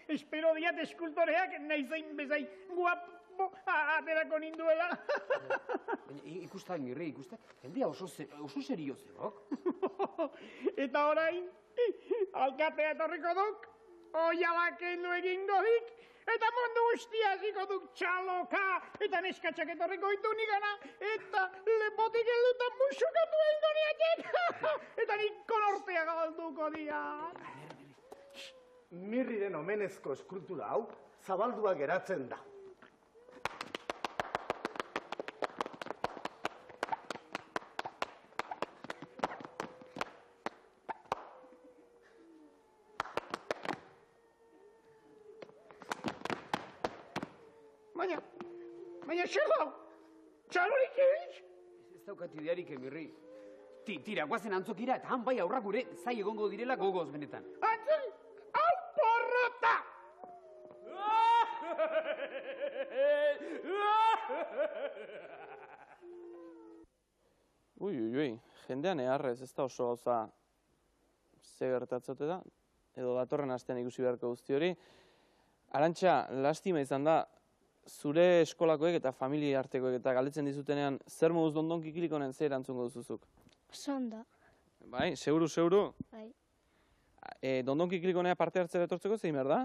Espero diat eskultoreak naizain bezain guapo aterako ninduela. Ikusta, Mirri, ikusta, jendea oso serio zerok. Eta orain, alkatea etorriko duk, oialak kendu egingo dik, eta mundu guztia hasiko duk txaloka, eta neskatxak etorriko ditu nigana, eta lepotik heldutan musukatu egingo niaken, eta nik konortea galduko diat. Mirriren omenezko eskultura hau zabaldua geratzen da. Baina zer hau? Txalorik ez? Ez daukat idearik, Mirri. Tira, guazen antzokira, eta han bai aurrak gure zai egongo direla gogoz benetan. Antzoi, hau porrota! Ui, jendean eharrez, ez da oso gauza ze gertatzote da, edo datorren astean ikusi beharko guzti hori. Arantxa, lastima izan da, zure eskolakoek eta familia artekoek eta galdetzen dizutenean, zer moduz Dondon Kikilikonen zer erantzungo duzuzuk? Oso ondo. Bai, seguru? Bai. Dondon Kikilikonea parte hartzera etortzeko zein behar da?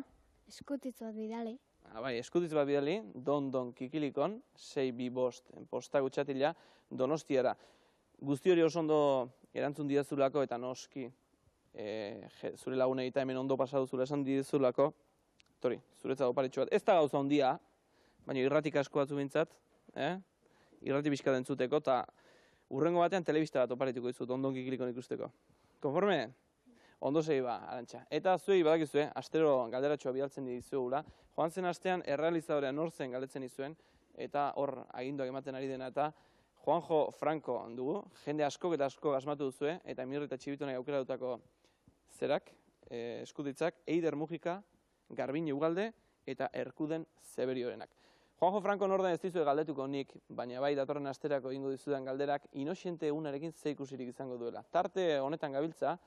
Eskutitz bat bidali. Bai, eskutitz bat bidali, Dondon Kikilikon, 625 posta gutxatila, Donostiara. Guzti hori oso ondo erantzun didazulako eta noski, zure lagunei eta hemen ondo pasatu zula esan didazulako, tori, zuretzat oparitxo bat. Ez da gauza ondia, baina irratik asko batzu bintzat, irrati bizkat entzuteko, eta urrengo batean telebista bat oparituko dizut, Dondon Kikilikon ikusteko. Konforme? Ondo segi ba, Arantxa. Eta zuei badakizue, astero galderatxoa bidaltzen dizuegula, joan zen astean errealizadorea nor zen galdetzen dizuen, eta hor aginduak ematen ari dena, eta Juanjo Franco dugu, jende askok eta asko asmatu duzue, eta Mirri eta Txibitonek aukeratutako zerak, eskutitzak, Eider Mujika, Garbine Ugalde, eta Erkuden Zeberiorenak. Juanjo Franco norden ez dizue galdetuko nik, baina bai datorren asterako egingo dizudan galderak, Inoxente egunarekin ze ikusirik izango duela. Tarte honetan gabiltza,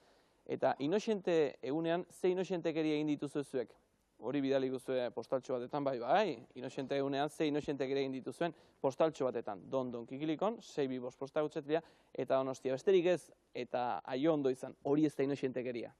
eta Inoxente egunean ze inoxentekeria egin dituzu zuek. Hori bidali guzue postaltxo batetan, bai, Inoxente egunean ze inoxentekeria egin dituzuen postaltxo batetan. Dondon Kikilikon, 625 posta gutxatila, eta Donostia besterik ez, eta aio ondo izan, hori ez da inoxentekeria.